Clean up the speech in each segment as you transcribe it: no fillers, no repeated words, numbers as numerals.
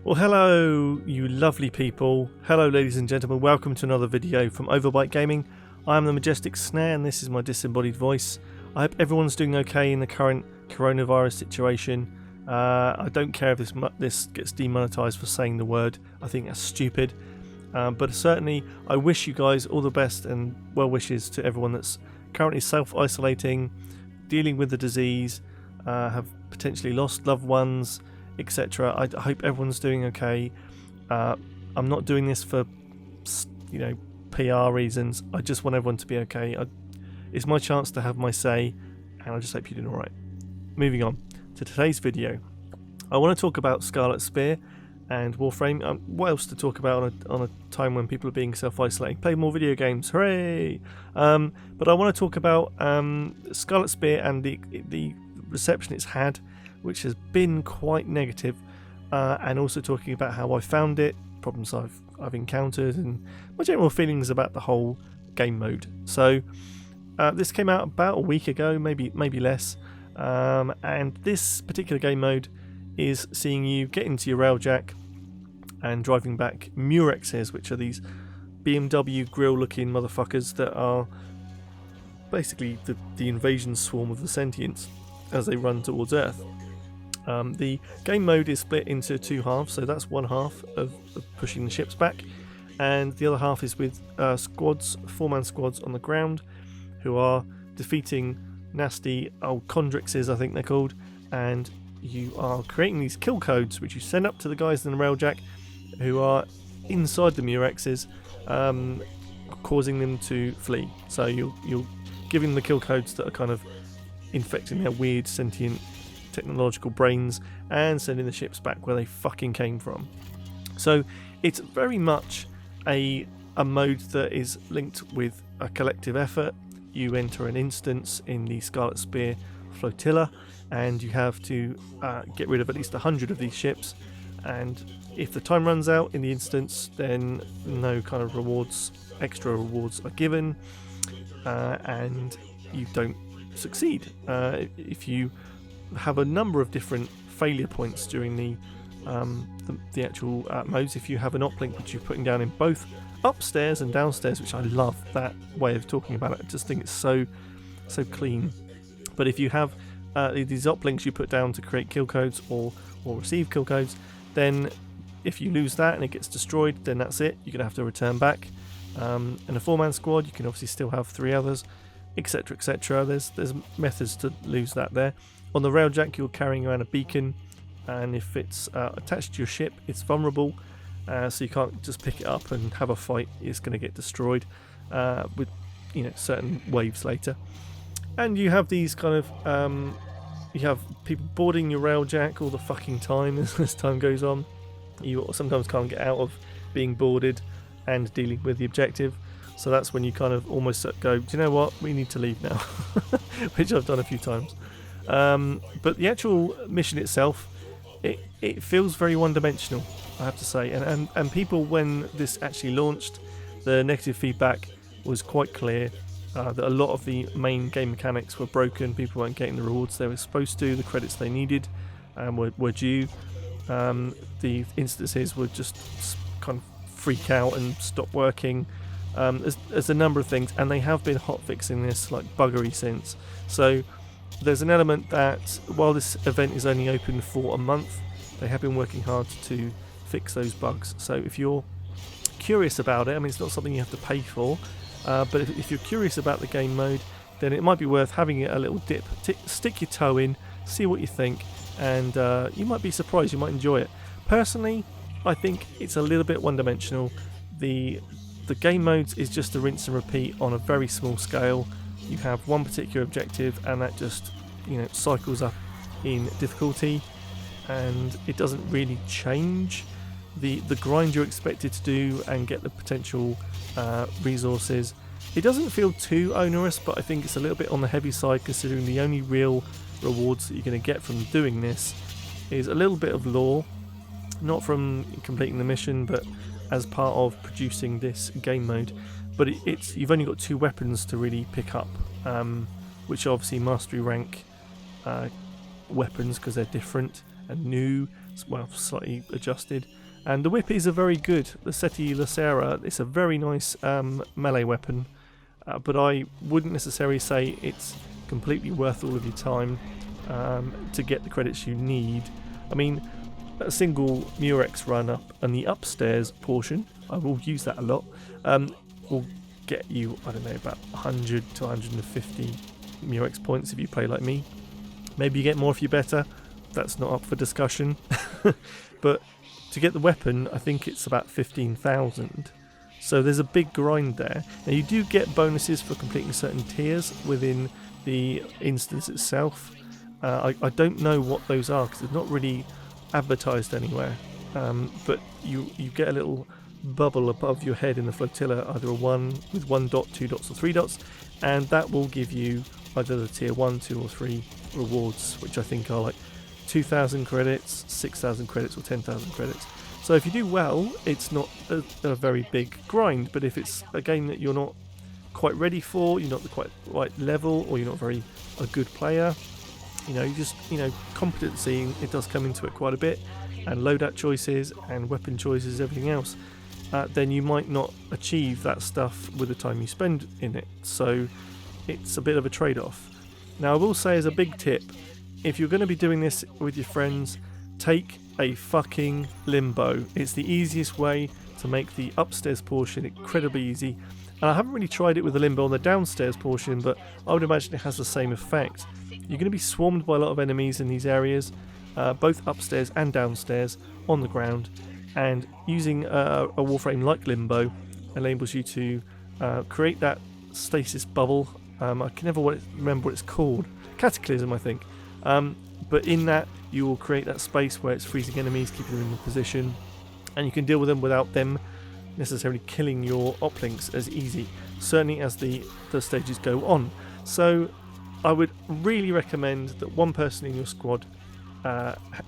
Well, hello you lovely people. Hello ladies and gentlemen, welcome to another video from Overbite Gaming. I am the majestic Snare and this is my disembodied voice. I hope everyone's doing okay in the current coronavirus situation. I don't care if this gets demonetized for saying the word. I think that's stupid. But certainly I wish you guys all the best and well wishes to everyone that's currently self-isolating, dealing with the disease, have potentially lost loved ones, etc. I hope everyone's doing okay. I'm not doing this for, PR reasons. I just want everyone to be okay. It's my chance to have my say, and I just hope you're doing alright. Moving on to today's video. I want to talk about Scarlet Spear and Warframe. What else to talk about on a time when people are being self-isolating? Play more video games, hooray! But I want to talk about Scarlet Spear and the reception it's had, which has been quite negative, and also talking about how I found it, problems I've encountered, and my general feelings about the whole game mode. So this came out about a week ago, maybe less, and this particular game mode is seeing you get into your railjack and driving back Murexes, which are these BMW grill looking motherfuckers that are basically the invasion swarm of the sentients as they run towards Earth. The game mode is split into two halves, so that's one half of pushing the ships back, and the other half is with squads, 4-man squads on the ground, who are defeating nasty old Condrixes, I think they're called, and you are creating these kill codes which you send up to the guys in the railjack who are inside the Murexes, causing them to flee. So you're giving them the kill codes that are kind of infecting their weird sentient technological brains and sending the ships back where they fucking came from. So it's very much a mode that is linked with a collective effort. You enter an instance in the Scarlet Spear flotilla and you have to get rid of at least 100 of these ships, and if the time runs out in the instance, then no kind of extra rewards are given, and you don't succeed. If you have a number of different failure points during the actual modes, if you have an uplink which you're putting down in both upstairs and downstairs, which I love that way of talking about it. I just think it's so clean. But if you have these uplinks you put down to create kill codes or receive kill codes, then if you lose that and it gets destroyed, then that's it. You're going to have to return back. In a 4-man squad, you can obviously still have 3 others, etc, etc. There's methods to lose that there. On the railjack, you're carrying around a beacon, and if it's attached to your ship, it's vulnerable, so you can't just pick it up and have a fight. It's going to get destroyed with certain waves later. And you have these kind of you have people boarding your railjack all the fucking time as time goes on. You sometimes can't get out of being boarded and dealing with the objective. So that's when you kind of almost go, do you know what, we need to leave now, which I've done a few times. But the actual mission itself, it feels very one-dimensional, I have to say. And people, when this actually launched, the negative feedback was quite clear, that a lot of the main game mechanics were broken. People weren't getting the rewards they were supposed to, the credits they needed were due. The instances would just kind of freak out and stop working. There's a number of things, and they have been hot fixing this like buggery since. So there's an element that while this event is only open for a month, they have been working hard to fix those bugs. So if you're curious about it, I mean, it's not something you have to pay for, but if you're curious about the game mode, then it might be worth having it a little dip. Stick your toe in, see what you think, and you might be surprised, you might enjoy it. Personally, I think it's a little bit one-dimensional. The game modes is just a rinse and repeat on a very small scale. You have one particular objective and that just cycles up in difficulty, and it doesn't really change the grind you're expected to do and get the potential resources. It doesn't feel too onerous, but I think it's a little bit on the heavy side, considering the only real rewards that you're going to get from doing this is a little bit of lore, not from completing the mission, but as part of producing this game mode. But you've only got 2 weapons to really pick up, which are obviously mastery rank weapons because they're different and new, well, slightly adjusted. And the whip is a very good, the Seti Lacera, it's a very nice melee weapon, but I wouldn't necessarily say it's completely worth all of your time to get the credits you need. I mean, a single Murex run up and the upstairs portion, I will use that a lot, will get you, I don't know, about 100 to 150 Murex points if you play like me. Maybe you get more if you're better, that's not up for discussion. But to get the weapon, I think it's about 15,000. So there's a big grind there. Now you do get bonuses for completing certain tiers within the instance itself. I don't know what those are because they're not really advertised anywhere. But you get a little bubble above your head in the flotilla, either a 1 with 1 dot, 2 dots or 3 dots, and that will give you either the tier 1, 2 or 3 rewards, which I think are like 2,000 credits, 6,000 credits or 10,000 credits. So if you do well, it's not a very big grind, but if it's a game that you're not quite ready for, you're not the quite right level, or you're not a good player, competency, it does come into it quite a bit, and loadout choices and weapon choices, everything else, then you might not achieve that stuff with the time you spend in it. So it's a bit of a trade-off. Now I will say as a big tip, if you're going to be doing this with your friends, take a fucking limbo. It's the easiest way to make the upstairs portion incredibly easy. And I haven't really tried it with the limbo on the downstairs portion, but I would imagine it has the same effect. You're going to be swarmed by a lot of enemies in these areas, both upstairs and downstairs on the ground, and using a Warframe like limbo enables you to create that stasis bubble. I can never remember what it's called. Cataclysm, I think. But in that, you will create that space where it's freezing enemies, keeping them in position, and you can deal with them without them necessarily killing your oplinks as easy, certainly as the stages go on. So I would really recommend that one person in your squad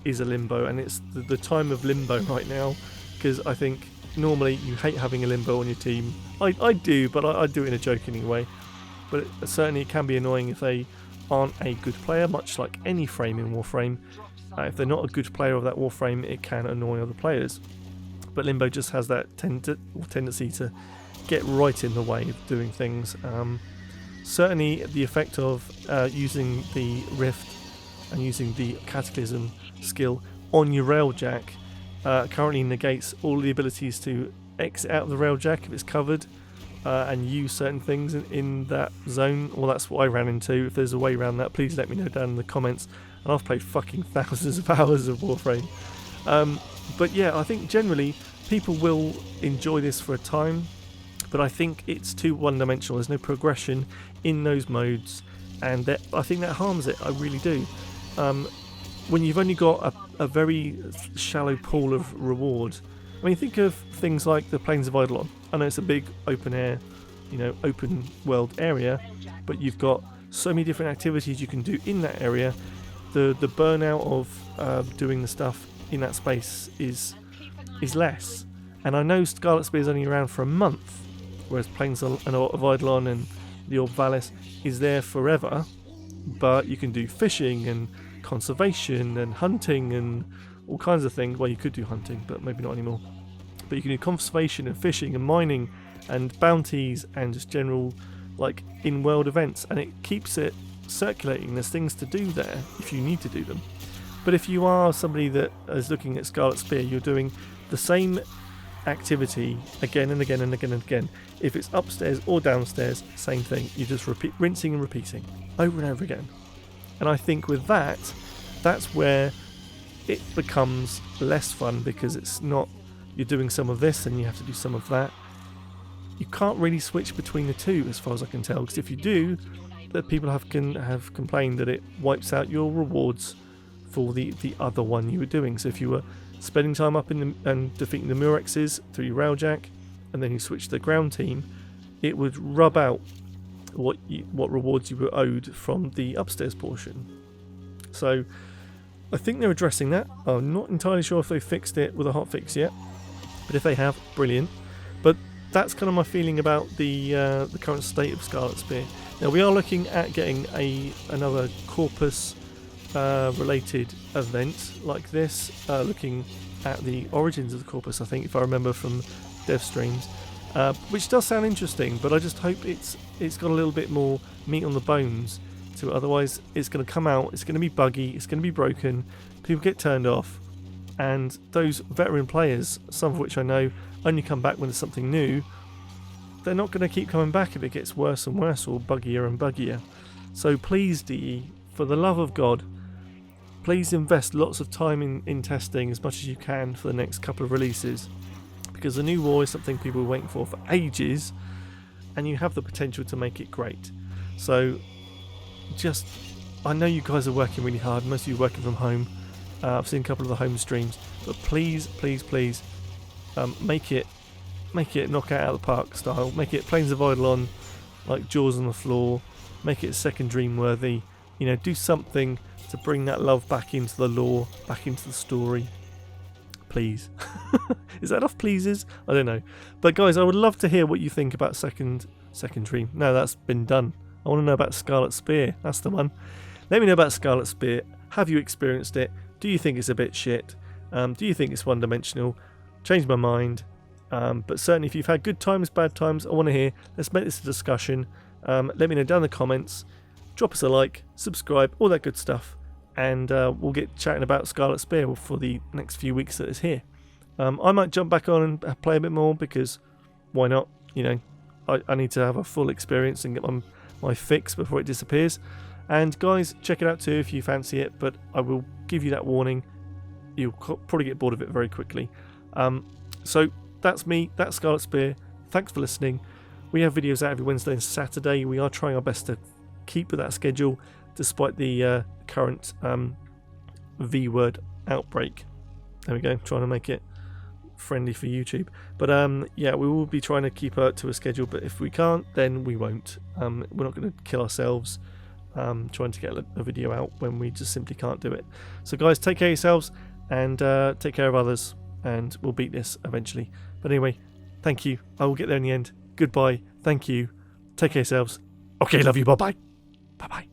is a limbo, and it's the time of limbo right now, because I think normally you hate having a limbo on your team. I do, but I do it in a joking way. But certainly it can be annoying if they aren't a good player, much like any frame in Warframe. If they're not a good player of that Warframe, it can annoy other players. But Limbo just has that tendency to get right in the way of doing things. Certainly the effect of using the Rift and using the Cataclysm skill on your railjack currently negates all the abilities to exit out of the railjack if it's covered and use certain things in that zone. Well, that's what I ran into. If there's a way around that, please let me know down in the comments. And I've played fucking thousands of hours of Warframe. But yeah, I think generally people will enjoy this for a time, but I think it's too one-dimensional. There's no progression in those modes, and I think that harms it. I really do. When you've only got a very shallow pool of reward. I mean, think of things like the Plains of Eidolon. I know it's a big open air, open world area, but you've got so many different activities you can do in that area. The burnout of doing the stuff in that space is less. And I know Scarlet Spear is only around for a month, whereas Plains of Eidolon and the Orb Valis is there forever. But you can do fishing and conservation and hunting and all kinds of things. Well, you could do hunting, but maybe not anymore. But you can do conservation and fishing and mining and bounties and just general in-world events, and it keeps it circulating. There's things to do there if you need to do them. But if you are somebody that is looking at Scarlet Spear, you're doing the same activity again and again and again and again. If it's upstairs or downstairs, same thing. You're just rinsing and repeating over and over again. And I think with that's where it becomes less fun, because it's not, you're doing some of this and you have to do some of that. You can't really switch between the two as far as I can tell, because if you do, that people have complained that it wipes out your rewards for the other one you were doing. So if you were spending time up and defeating the Murexes through your railjack, and then you switch to the ground team, it would rub out what rewards you were owed from the upstairs portion. So I think they're addressing that. I'm not entirely sure if they fixed it with a hotfix yet, but if they have, brilliant. But that's kind of my feeling about the current state of Scarlet Spear. Now we are looking at getting another Corpus related event like this, looking at the origins of the corpus, I think, if I remember from dev streams, which does sound interesting, but I just hope it's got a little bit more meat on the bones to it. Otherwise it's going to come out, it's going to be buggy, it's going to be broken, people get turned off, and those veteran players, some of which I know only come back when there's something new, they're not going to keep coming back if it gets worse and worse or buggier and buggier. So please, DE, for the love of God, please invest lots of time in testing as much as you can for the next couple of releases, because the new war is something people are waiting for ages, and you have the potential to make it great. So just, I know you guys are working really hard, most of you are working from home. I've seen a couple of the home streams, but please, please, please, make it knock it out of the park style. Make it Planes of Eidolon, like Jaws on the floor. Make it second dream worthy. You know, do something to bring that love back into the lore, back into the story. Please. Is that enough pleases? I don't know. But guys, I would love to hear what you think about second dream. No, that's been done. I want to know about Scarlet Spear. That's the one. Let me know about Scarlet Spear. Have you experienced it? Do you think it's a bit shit? Do you think it's one-dimensional? Change my mind. But certainly if you've had good times, bad times, I want to hear. Let's make this a discussion. Let me know down in the comments. Drop us a like, subscribe, all that good stuff. And we'll get chatting about Scarlet Spear for the next few weeks that it's here. I might jump back on and play a bit more, because why not? You know, I need to have a full experience and get my fix before it disappears. And guys, check it out too if you fancy it, but I will give you that warning. You'll probably get bored of it very quickly. So that's me, that's Scarlet Spear. Thanks for listening. We have videos out every Wednesday and Saturday. We are trying our best to keep with that schedule, despite the current V-word outbreak. There we go, trying to make it friendly for YouTube. But yeah, we will be trying to keep to a schedule, but if we can't, then we won't. We're not going to kill ourselves trying to get a video out when we just simply can't do it. So guys, take care of yourselves, and take care of others, and we'll beat this eventually. But anyway, thank you. I will get there in the end. Goodbye. Thank you. Take care of yourselves. Okay, love you. Bye-bye. Bye-bye.